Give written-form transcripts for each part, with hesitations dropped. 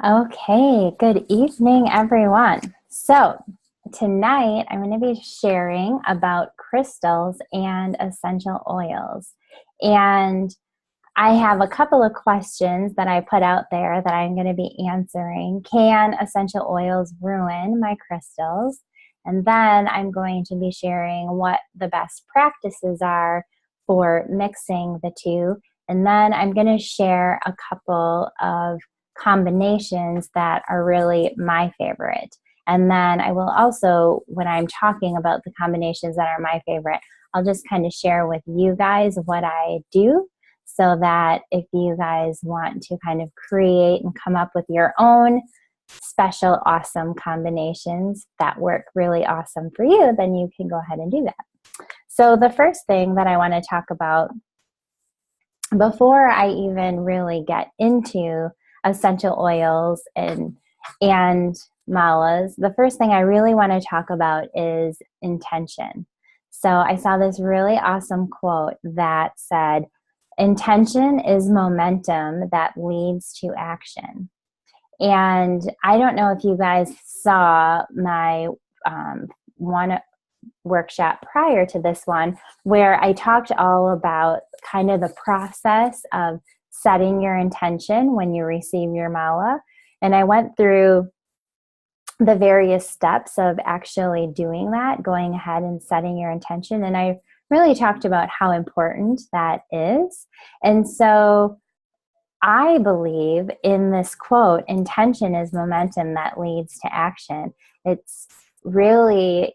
Okay, good evening, everyone. So, tonight I'm going to be sharing about crystals and essential oils. And I have a couple of questions that I put out there that I'm going to be answering. Can essential oils ruin my crystals? And then I'm going to be sharing what the best practices are for mixing the two. And then I'm going to share a couple of combinations that are really my favorite. And then I will also, when I'm talking about the combinations that are my favorite, I'll just kind of share with you guys what I do so that if you guys want to kind of create and come up with your own special, awesome combinations that work really awesome for you, then you can go ahead and do that. So the first thing that I want to talk about before I even really get into essential oils and Mullahs, the first thing I really want to talk about is intention. So I saw this really awesome quote that said, "Intention is momentum that leads to action." And I don't know if you guys saw my one workshop prior to this one, where I talked all about kind of the process of setting your intention when you receive your mala. And I went through the various steps of actually doing that, going ahead and setting your intention. And I really talked about how important that is. And so I believe in this quote, intention is momentum that leads to action. It's really,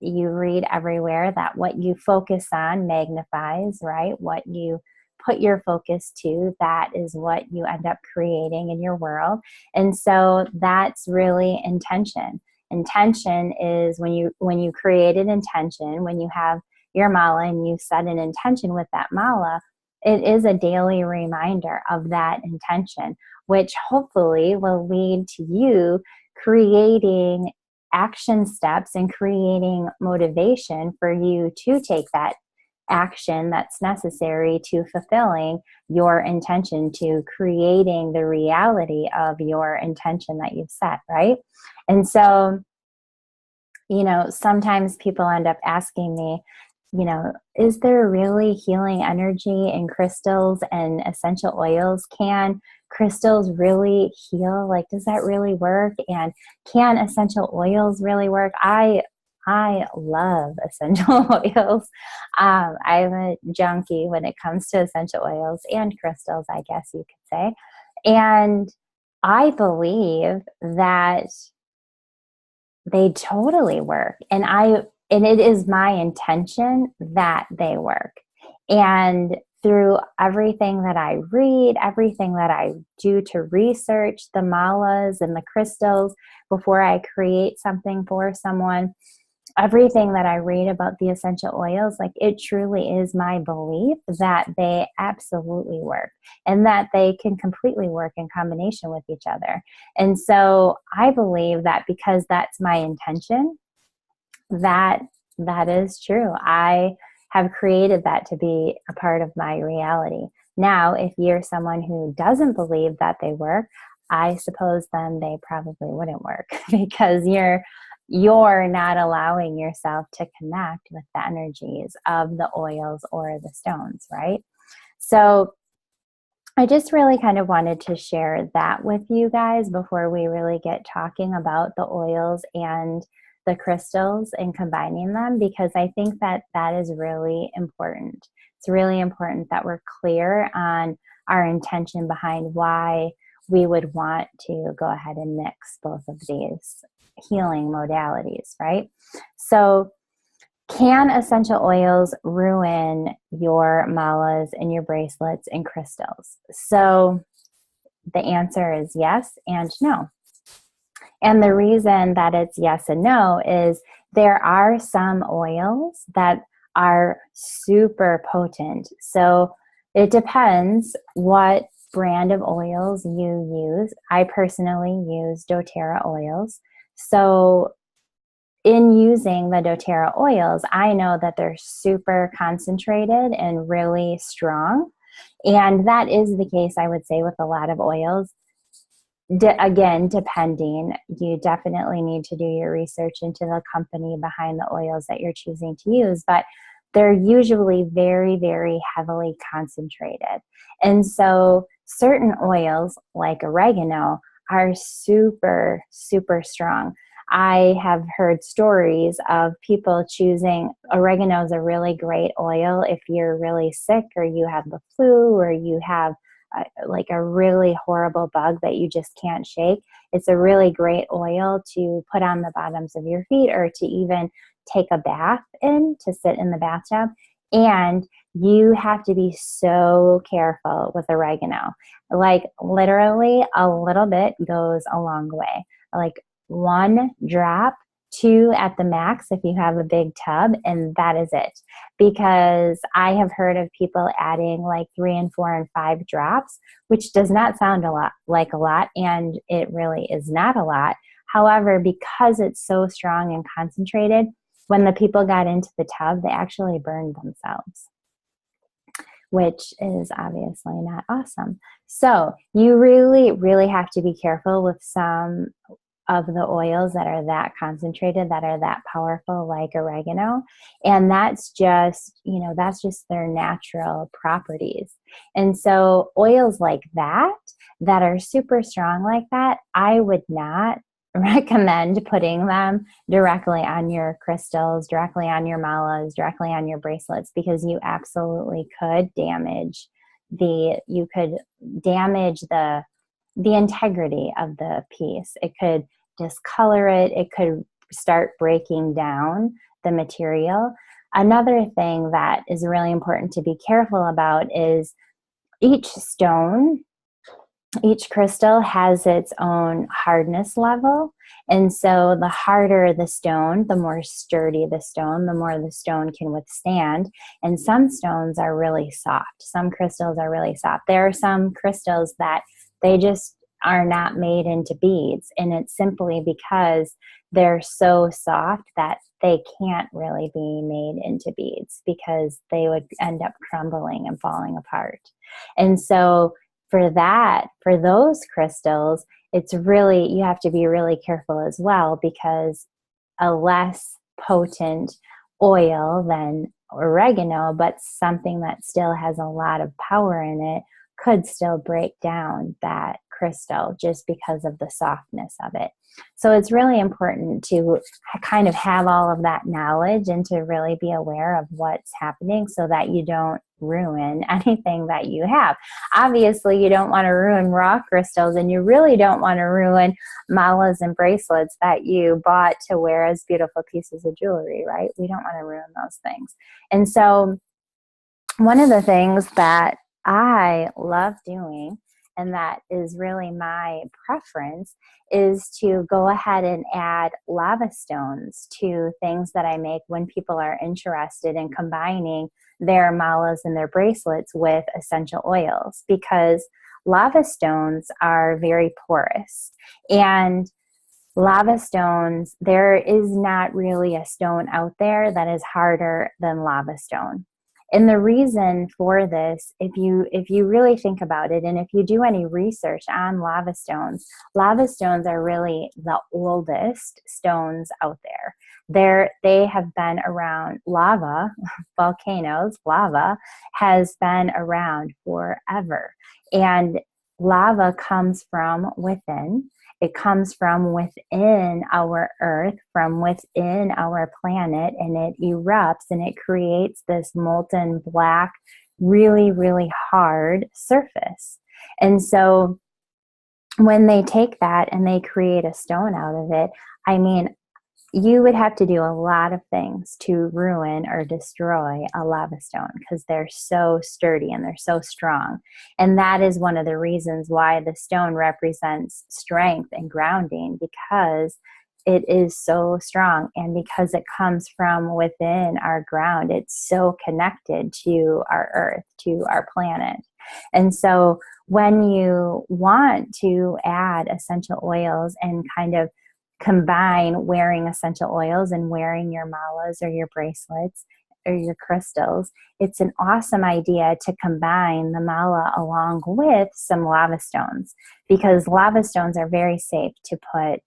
you read everywhere that what you focus on magnifies, right? What you put your focus to, that is what you end up creating in your world. And so that's really intention. Intention is when you create an intention, when you have your mala and you set an intention with that mala, it is a daily reminder of that intention, which hopefully will lead to you creating action steps and creating motivation for you to take that action that's necessary to fulfilling your intention, to creating the reality of your intention that you've set, right? And so, sometimes people end up asking me, is there really healing energy in crystals and essential oils? Can crystals really heal? Like, does that really work? And can essential oils really work? I love essential oils. I'm a junkie when it comes to essential oils and crystals, I guess you could say. And I believe that they totally work. And it is my intention that they work. And through everything that I read, everything that I do to research the malas and the crystals before I create something for someone, everything that I read about the essential oils, like, it truly is my belief that they absolutely work and that they can completely work in combination with each other. And so I believe that because that's my intention, that is true. I have created that to be a part of my reality. Now, if you're someone who doesn't believe that they work, I suppose then they probably wouldn't work because you're not allowing yourself to connect with the energies of the oils or the stones, right? So I just really kind of wanted to share that with you guys before we really get talking about the oils and the crystals and combining them, because I think that that is really important. It's really important that we're clear on our intention behind why we would want to go ahead and mix both of these healing modalities, right? So can essential oils ruin your malas and your bracelets and crystals? So the answer is yes and no. And the reason that it's yes and no is there are some oils that are super potent. So it depends what brand of oils you use. I personally use doTERRA oils. So in using the doTERRA oils, I know that they're super concentrated and really strong. And that is the case, I would say, with a lot of oils. again, depending, you definitely need to do your research into the company behind the oils that you're choosing to use, but they're usually very, very heavily concentrated. And so certain oils like oregano are super, super strong. I have heard stories of people choosing oregano is a really great oil if you're really sick or you have the flu or you have like a really horrible bug that you just can't shake. It's a really great oil to put on the bottoms of your feet or to even take a bath in, to sit in the bathtub. And you have to be so careful with oregano. Like literally a little bit goes a long way. Like 1 drop, 2 at the max if you have a big tub, and that is it. Because I have heard of people adding like 3 and 4 and 5 drops, which does not sound like a lot, and it really is not a lot. However, because it's so strong and concentrated, when the people got into the tub, they actually burned themselves, which is obviously not awesome. So you really, really have to be careful with some of the oils that are that concentrated, that are that powerful, like oregano. And that's just, that's just their natural properties. And so oils like that are super strong like that, I would not recommend putting them directly on your crystals, directly on your malas, directly on your bracelets, because you absolutely could damage the integrity of the piece. It could discolor it. It could start breaking down the material. Another thing that is really important to be careful about is each crystal has its own hardness level. And so the harder the stone, the more sturdy the stone, the more the stone can withstand. And some stones are really soft. Some crystals are really soft. There are some crystals that they just are not made into beads. And it's simply because they're so soft that they can't really be made into beads because they would end up crumbling and falling apart. And so for those crystals, you have to be really careful as well, because a less potent oil than oregano, but something that still has a lot of power in it, could still break down that crystal just because of the softness of it. So it's really important to kind of have all of that knowledge and to really be aware of what's happening so that you don't ruin anything that you have. Obviously, you don't want to ruin raw crystals, and you really don't want to ruin malas and bracelets that you bought to wear as beautiful pieces of jewelry, right? We don't want to ruin those things. And so one of the things that I love doing, and that is really my preference, is to go ahead and add lava stones to things that I make when people are interested in combining their malas and their bracelets with essential oils, because lava stones are very porous. And lava stones, there is not really a stone out there that is harder than lava stone. And the reason for this, if you really think about it, and if you do any research on lava stones are really the oldest stones out there. They have been around. Volcanoes, lava has been around forever. And lava comes from within. It comes from within our earth, from within our planet, and it erupts and it creates this molten black, really, really hard surface. And so when they take that and they create a stone out of it, I mean, you would have to do a lot of things to ruin or destroy a lava stone, because they're so sturdy and they're so strong. And that is one of the reasons why the stone represents strength and grounding, because it is so strong, and because it comes from within our ground. It's so connected to our earth, to our planet. And so when you want to add essential oils and kind of combine wearing essential oils and wearing your malas or your bracelets or your crystals, it's an awesome idea to combine the mala along with some lava stones, because lava stones are very safe to put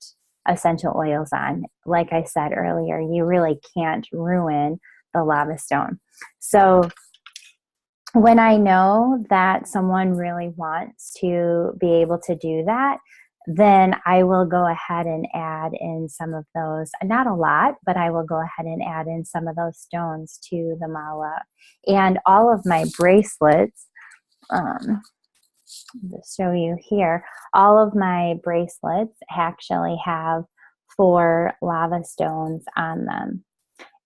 essential oils on. Like I said earlier, you really can't ruin the lava stone. So when I know that someone really wants to be able to do that, then I will go ahead and add in some of those, not a lot, but I will go ahead and add in some of those stones to the mala. And all of my bracelets, to show you here, all of my bracelets actually have 4 lava stones on them.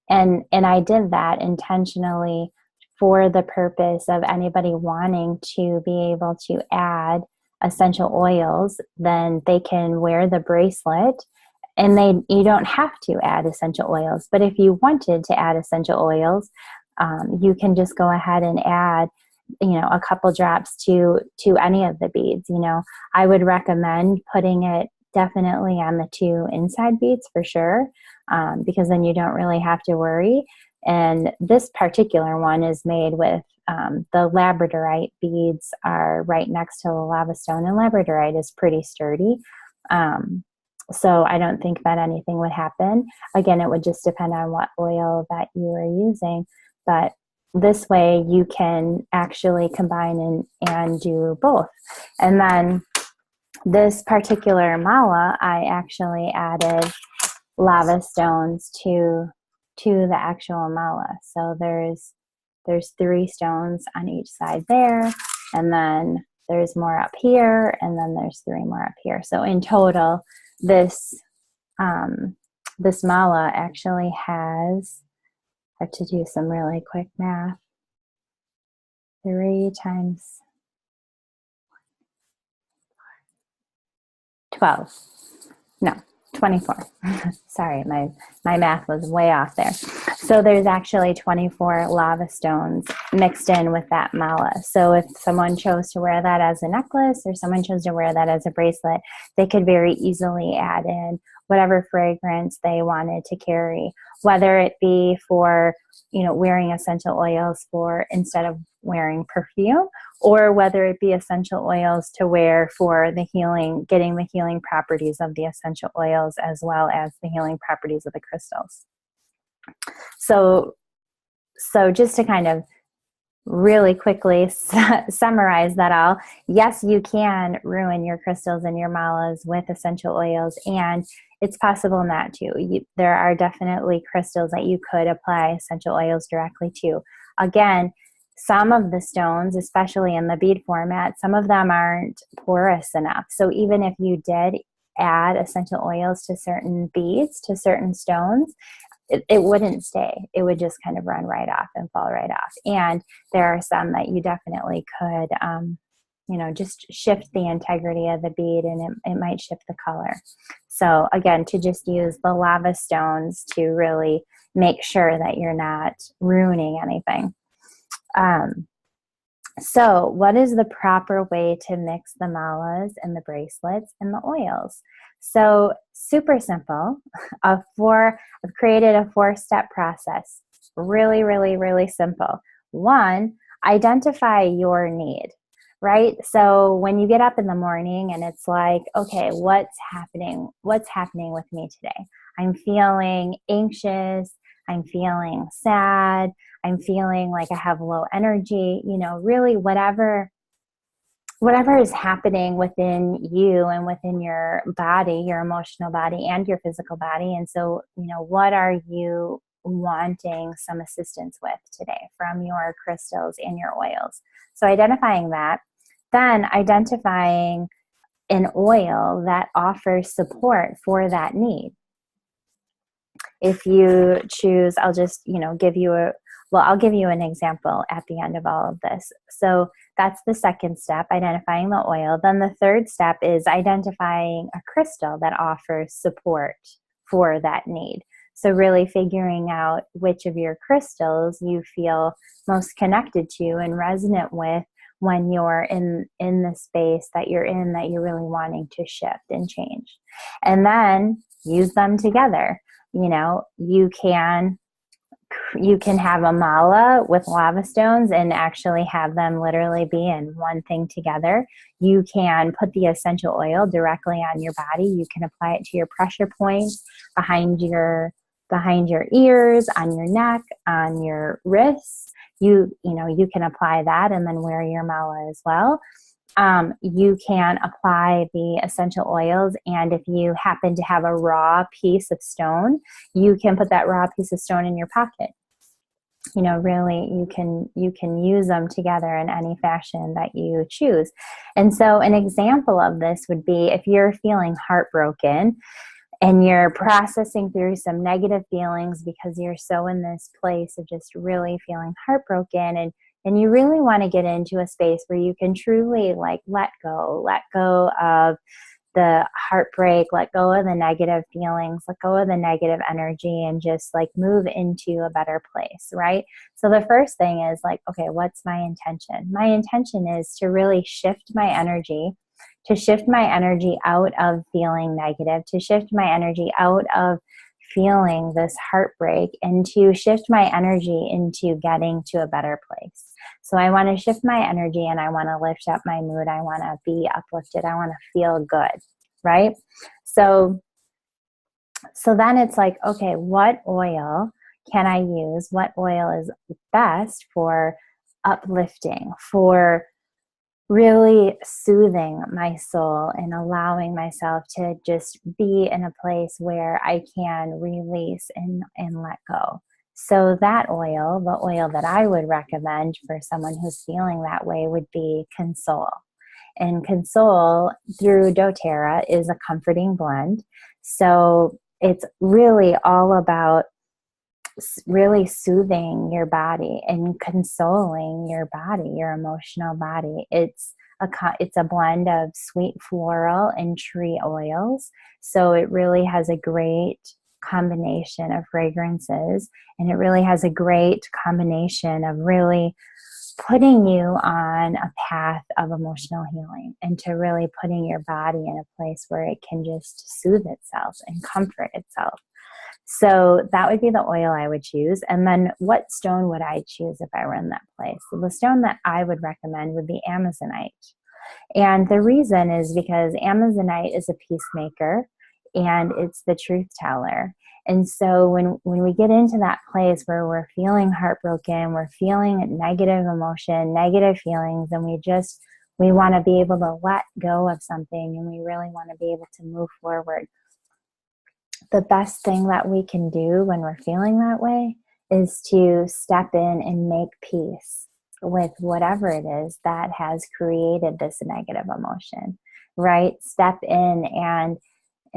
And I did that intentionally for the purpose of anybody wanting to be able to add essential oils. Then they can wear the bracelet, and you don't have to add essential oils. But if you wanted to add essential oils, you can just go ahead and add, a couple drops to any of the beads. I would recommend putting it definitely on the 2 inside beads for sure, because then you don't really have to worry. And this particular one is made with the labradorite beads are right next to the lava stone, and labradorite is pretty sturdy. So I don't think that anything would happen. Again, it would just depend on what oil that you are using, but this way you can actually combine and do both. And then this particular mala, I actually added lava stones to the actual mala. So there's 3 stones on each side there, and then there's more up here, and then there's 3 more up here. So in total, this mala actually has, I have to do some really quick math, 3 times 12. No, 24. Sorry, my math was way off there. So there's actually 24 lava stones mixed in with that mala. So if someone chose to wear that as a necklace, or someone chose to wear that as a bracelet, they could very easily add in whatever fragrance they wanted to carry, whether it be for, wearing essential oils for instead of wearing perfume, or whether it be essential oils to wear for the healing, getting the healing properties of the essential oils as well as the healing properties of the crystals. So just to kind of really quickly summarize that all, yes, you can ruin your crystals and your malas with essential oils, and it's possible not to. There are definitely crystals that you could apply essential oils directly to. Again, some of the stones, especially in the bead format, some of them aren't porous enough. So even if you did add essential oils to certain beads, to certain stones, it wouldn't stay. It would just kind of run right off and fall right off. And there are some that you definitely could, just shift the integrity of the bead, and it might shift the color. So again, to just use the lava stones to really make sure that you're not ruining anything. So what is the proper way to mix the malas and the bracelets and the oils? So super simple. I've created a 4-step process. Really, really, really simple. 1, identify your need, right? So when you get up in the morning and it's like, okay, what's happening? What's happening with me today? I'm feeling anxious. I'm feeling sad. I'm feeling like I have low energy, really whatever is happening within you and within your body, your emotional body and your physical body. And so, what are you wanting some assistance with today from your crystals and your oils? So identifying that, then identifying an oil that offers support for that need. If you choose, I'll just, I'll give you an example at the end of all of this. So that's the second step, identifying the oil. Then the third step is identifying a crystal that offers support for that need. So really figuring out which of your crystals you feel most connected to and resonant with when you're in the space that you're in, that you're really wanting to shift and change. And then use them together. You can You can have a mala with lava stones and actually have them literally be in one thing together. You can put the essential oil directly on your body. You can apply it to your pressure points, behind your ears, on your neck, on your wrists. You can apply that and then wear your mala as well. You can apply the essential oils, and if you happen to have a raw piece of stone, you can put that raw piece of stone in your pocket. Really, you can use them together in any fashion that you choose. And so an example of this would be if you're feeling heartbroken and you're processing through some negative feelings because you're so in this place of just really feeling heartbroken, and you really want to get into a space where you can truly like let go of the heartbreak, let go of the negative feelings, let go of the negative energy, and just like move into a better place, right? So the first thing is like, okay, what's my intention? My intention is to really shift my energy, out of feeling negative, to shift my energy out of feeling this heartbreak, and to shift my energy into getting to a better place. So I want to shift my energy and I want to lift up my mood. I want to be uplifted. I want to feel good, right? So then it's like, okay, what oil can I use? What oil is best for uplifting, for really soothing my soul and allowing myself to just be in a place where I can release and let go. So that oil, the oil that I would recommend for someone who's feeling that way, would be Console. And Console through doTERRA is a comforting blend. So it's really all about really soothing your body and consoling your body, your emotional body. It's a blend of sweet floral and tree oils. So it really has a great combination of fragrances, and it really has a great combination of really putting you on a path of emotional healing, and to really putting your body in a place where it can just soothe itself and comfort itself. So that would be the oil I would choose. And then what stone would I choose if I were in that place? So the stone that I would recommend would be Amazonite. And the reason is because Amazonite is a peacemaker and it's the truth teller. And so when we get into that place where we're feeling heartbroken, we're feeling negative emotion, negative feelings, and we want to be able to let go of something, and we really want to be able to move forward. The best thing that we can do when we're feeling that way is to step in and make peace with whatever it is that has created this negative emotion, right? Step in, and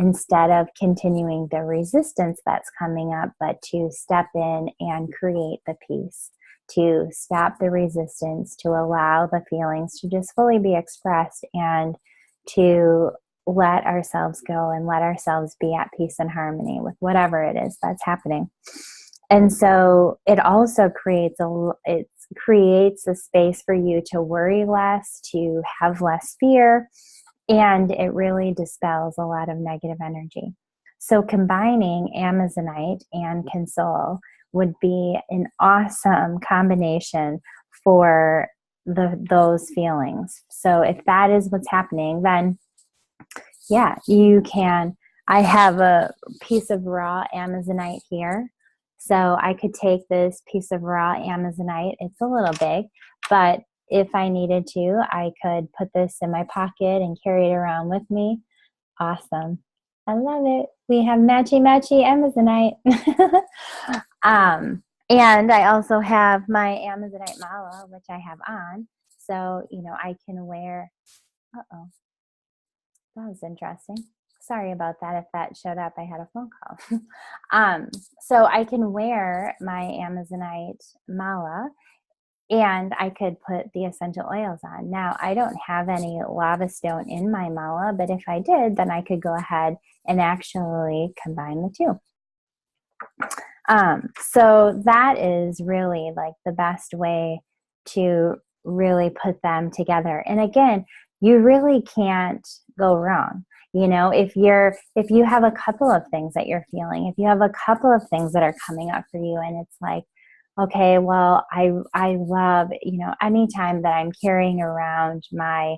instead of continuing the resistance that's coming up, but to step in and create the peace, to stop the resistance, to allow the feelings to just fully be expressed, and to let ourselves go and let ourselves be at peace and harmony with whatever it is that's happening. And so it also creates a space for you to worry less, to have less fear, and it really dispels a lot of negative energy. So combining Amazonite and Console would be an awesome combination for those feelings. So if that is what's happening, then yeah, you can. I have a piece of raw Amazonite here. So I could take this piece of raw Amazonite. It's a little big, but if I needed to, I could put this in my pocket and carry it around with me. Awesome. I love it. We have matchy Amazonite. And I also have my Amazonite mala, which I have on. So, I can wear, that was interesting. Sorry about that. If that showed up, I had a phone call. So I can wear my Amazonite mala, and I could put the essential oils on. Now, I don't have any lava stone in my mala, but if I did, then I could go ahead and actually combine the two. So that is really like the best way to really put them together. And again, you really can't go wrong. You know, if you have a couple of things that you're feeling, if you have a couple of things that are coming up for you, and it's like, okay, well, I love, you know, anytime that I'm carrying around my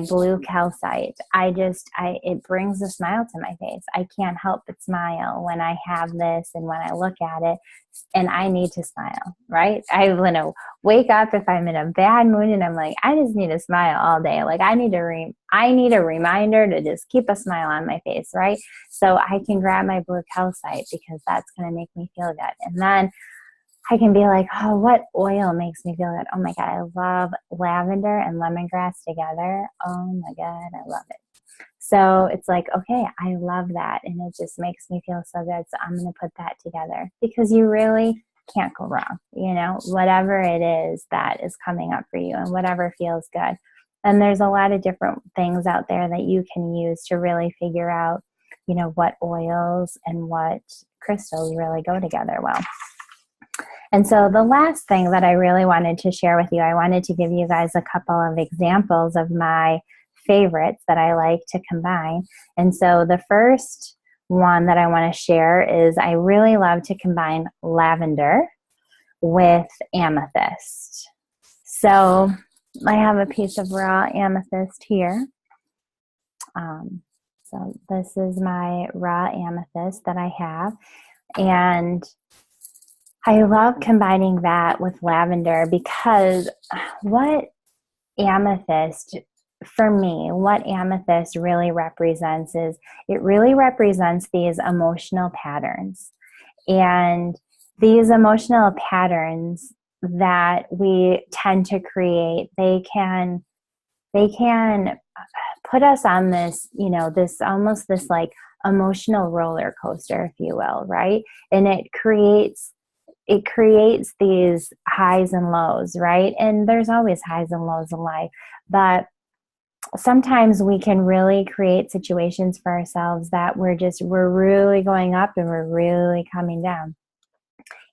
blue calcite, it brings a smile to my face. I can't help but smile when I have this and when I look at it, and I need to smile, right? I want to wake up if I'm in a bad mood and I'm like, I just need to smile all day. Like I need a reminder to just keep a smile on my face, right? So I can grab my blue calcite because that's going to make me feel good. And then I can be like, oh, what oil makes me feel good? Oh my God, I love lavender and lemongrass together. Oh my God, I love it. So it's like, okay, I love that. And it just makes me feel so good. So I'm going to put that together because you really can't go wrong. You know, whatever it is that is coming up for you and whatever feels good. And there's a lot of different things out there that you can use to really figure out, you know, what oils and what crystals really go together well. And so the last thing that I really wanted to share with you, I wanted to give you guys a couple of examples of my favorites that I like to combine. And so the first one that I want to share is I really love to combine lavender with amethyst. So I have a piece of raw amethyst here. So this is my raw amethyst that I have. And I love combining that with lavender because what amethyst really represents is it really represents these emotional patterns. And these emotional patterns that we tend to create, they can put us on this, you know, this almost this like emotional roller coaster, if you will, right? And it creates these highs and lows, right? And there's always highs and lows in life, but sometimes we can really create situations for ourselves that we're really going up and we're really coming down.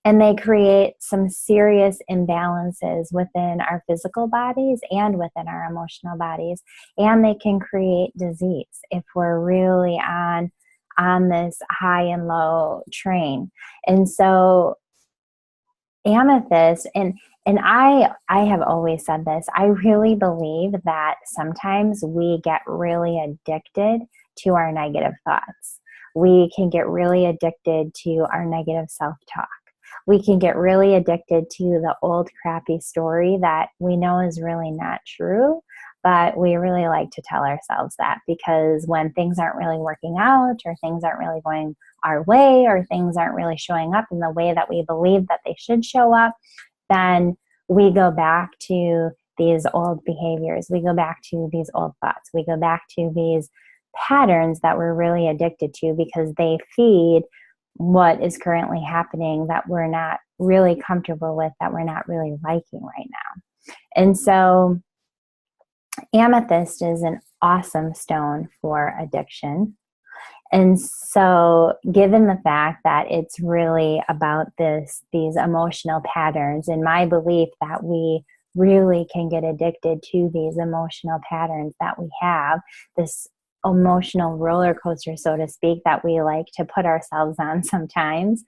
And they create some serious imbalances within our physical bodies and within our emotional bodies. And they can create disease if we're really on this high and low train. And so amethyst, and I have always said this, I really believe that sometimes we get really addicted to our negative thoughts. We can get really addicted to our negative self-talk. We can get really addicted to the old crappy story that we know is really not true, but we really like to tell ourselves that because when things aren't really working out or things aren't really going our way or things aren't really showing up in the way that we believe that they should show up, then we go back to these old behaviors. We go back to these old thoughts. We go back to these patterns that we're really addicted to because they feed what is currently happening that we're not really comfortable with, that we're not really liking right now. And so amethyst is an awesome stone for addiction. And so given the fact that it's really about these emotional patterns, and my belief that we really can get addicted to these emotional patterns that we have, this emotional roller coaster, so to speak, that we like to put ourselves on sometimes,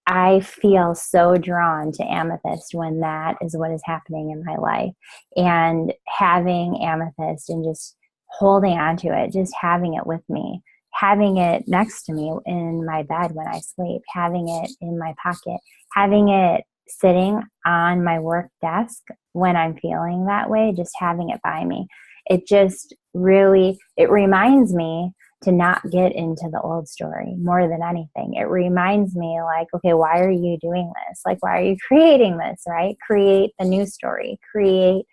I feel so drawn to amethyst when that is what is happening in my life. And having amethyst and just holding on to it, just having it with me, having it next to me in my bed when I sleep, having it in my pocket, having it sitting on my work desk when I'm feeling that way, just having it by me. It just really, it reminds me to not get into the old story more than anything. It reminds me like, okay, why are you doing this? Like, why are you creating this, right? Create the new story. Create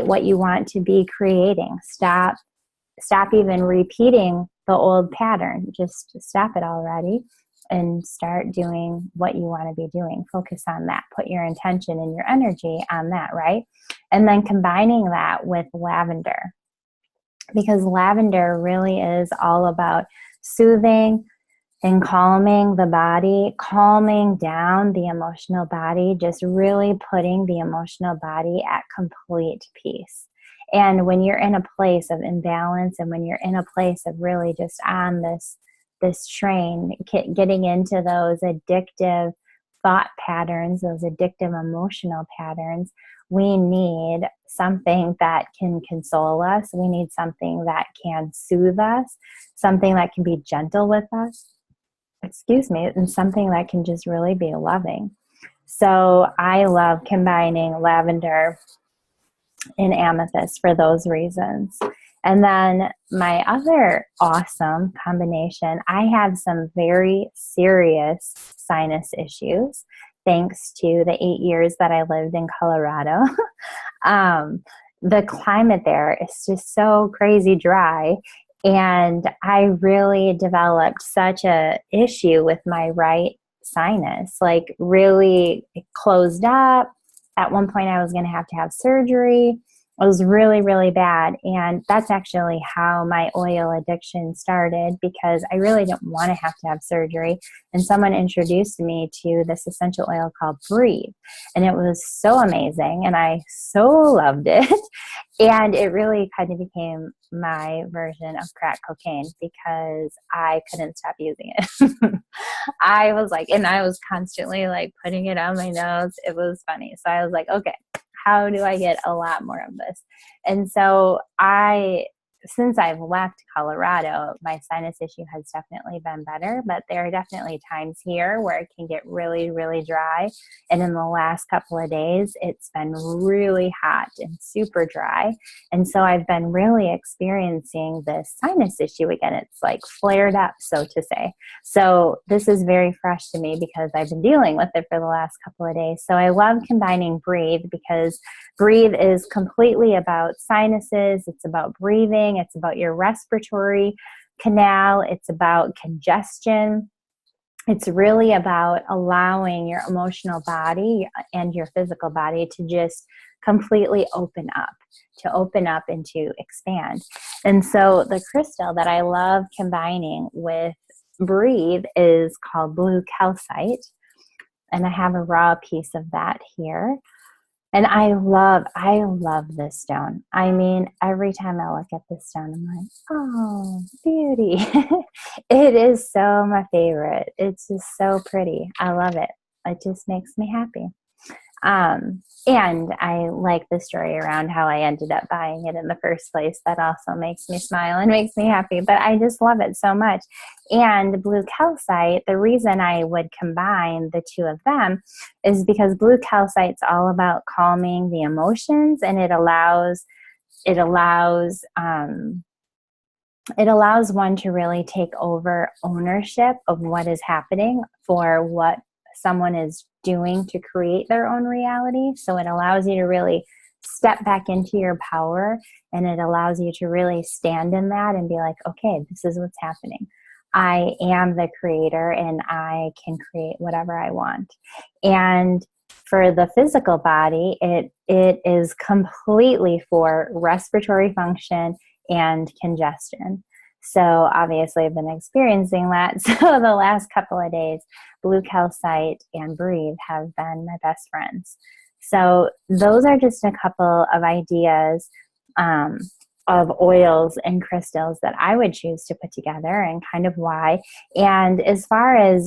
what you want to be creating. Stop even repeating the old pattern. Just stop it already and start doing what you want to be doing. Focus on that. Put your intention and your energy on that, right? And then combining that with lavender, because lavender really is all about soothing and calming the body, calming down the emotional body, just really putting the emotional body at complete peace. And when you're in a place of imbalance, and when you're in a place of really just on this train, getting into those addictive thought patterns, those addictive emotional patterns, we need something that can console us. We need something that can soothe us, something that can be gentle with us, and something that can just really be loving. So I love combining lavender and amethyst for those reasons. And then my other awesome combination, I have some very serious sinus issues thanks to the 8 years that I lived in Colorado. The climate there is just so crazy dry. And I really developed such a issue with my right sinus, like really it closed up. At one point I was going to have surgery. It was really, really bad. And that's actually how my oil addiction started, because I really didn't want to have surgery. And someone introduced me to this essential oil called Breathe. And it was so amazing. And I so loved it. And it really kind of became my version of crack cocaine, because I couldn't stop using it. I was constantly like putting it on my nose. It was funny. So I was like, okay, how do I get a lot more of this? And so since I've left Colorado, my sinus issue has definitely been better, but there are definitely times here where it can get really, really dry. And in the last couple of days, it's been really hot and super dry. And so I've been really experiencing this sinus issue again. It's like flared up, so to say. So this is very fresh to me because I've been dealing with it for the last couple of days. So I love combining Breathe, because Breathe is completely about sinuses. It's about breathing. It's about your respiratory canal. It's about congestion. It's really about allowing your emotional body and your physical body to just completely open up and to expand. And so the crystal that I love combining with Breathe is called blue calcite. And I have a raw piece of that here. And I love this stone. I mean, every time I look at this stone, I'm like, oh, beauty. It is so my favorite. It's just so pretty. I love it. It just makes me happy. And I like the story around how I ended up buying it in the first place. That also makes me smile and makes me happy, but I just love it so much. And blue calcite, the reason I would combine the two of them is because blue calcite's all about calming the emotions, and it allows one to really take over ownership of what is happening for what someone is doing to create their own reality. So it allows you to really step back into your power, and it allows you to really stand in that and be like, okay, this is what's happening. I am the creator, and I can create whatever I want. And for the physical body, it is completely for respiratory function and congestion. So obviously I've been experiencing that. So the last couple of days, blue calcite and Breathe have been my best friends. So those are just a couple of ideas of oils and crystals that I would choose to put together, and kind of why. And as far as,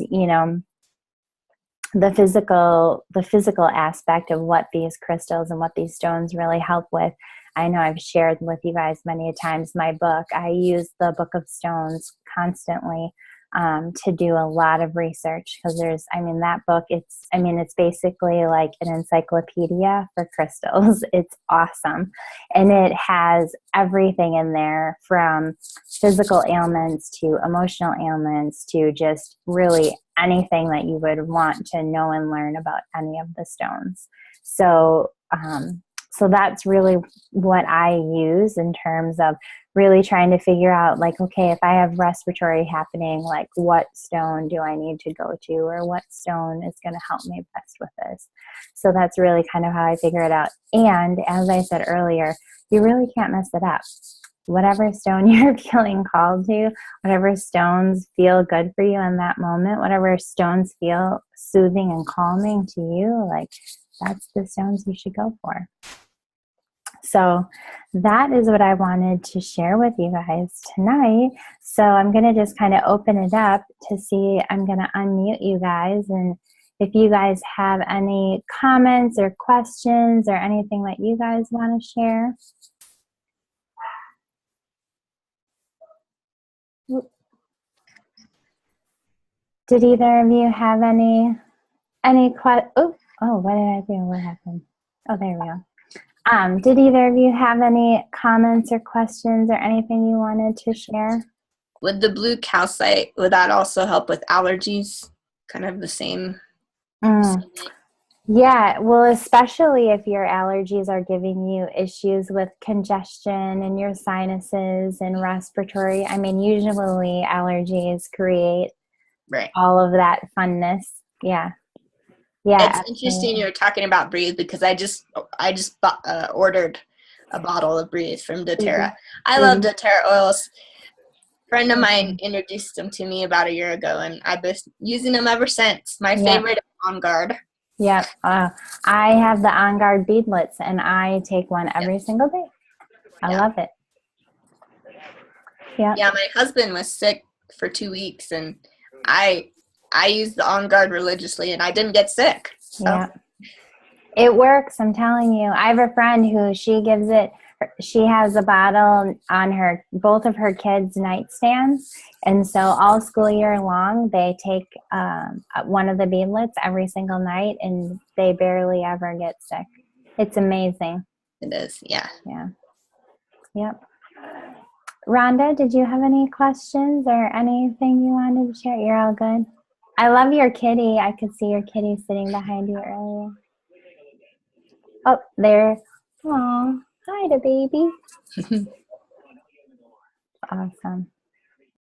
the physical aspect of what these crystals and what these stones really help with, I know I've shared with you guys many times my book. I use the Book of Stones constantly to do a lot of research, because that book, it's basically like an encyclopedia for crystals. It's awesome. And it has everything in there, from physical ailments to emotional ailments to just really anything that you would want to know and learn about any of the stones. So that's really what I use in terms of really trying to figure out, like, okay, if I have respiratory happening, like, what stone do I need to go to, or what stone is going to help me best with this? So that's really kind of how I figure it out. And as I said earlier, you really can't mess it up. Whatever stone you're feeling called to, whatever stones feel good for you in that moment, whatever stones feel soothing and calming to you, like, that's the stones you should go for. So that is what I wanted to share with you guys tonight. So I'm going to just kind of open it up to see. I'm going to unmute you guys, and if you guys have any comments or questions or anything that you guys want to share. Did either of you have any oh, what did I do? What happened? Oh, there we go. Did either of you have any comments or questions or anything you wanted to share? Would the blue calcite, would that also help with allergies? Kind of the same. Yeah, well, especially if your allergies are giving you issues with congestion in your sinuses and respiratory. I mean, usually allergies create all of that funness. Yeah. Yeah. It's interesting you're talking about Breathe, because I just ordered a bottle of Breathe from doTERRA. I love doTERRA oils. A friend of mine introduced them to me about a year ago, and I've been using them ever since. My favorite is On Guard. Yep. I have the On Guard beadlets, and I take one every single day. I love it. Yeah. Yeah, my husband was sick for 2 weeks, and I used the On Guard religiously, and I didn't get sick. So. Yeah. It works, I'm telling you. I have a friend who she has a bottle on both of her kids' nightstands. And so all school year long, they take one of the beadlets every single night, and they barely ever get sick. It's amazing. It is, yeah. Yeah. Yep. Rhonda, did you have any questions or anything you wanted to share? You're all good. I love your kitty. I could see your kitty sitting behind you earlier. Oh, there. Aw, hi to baby. Awesome.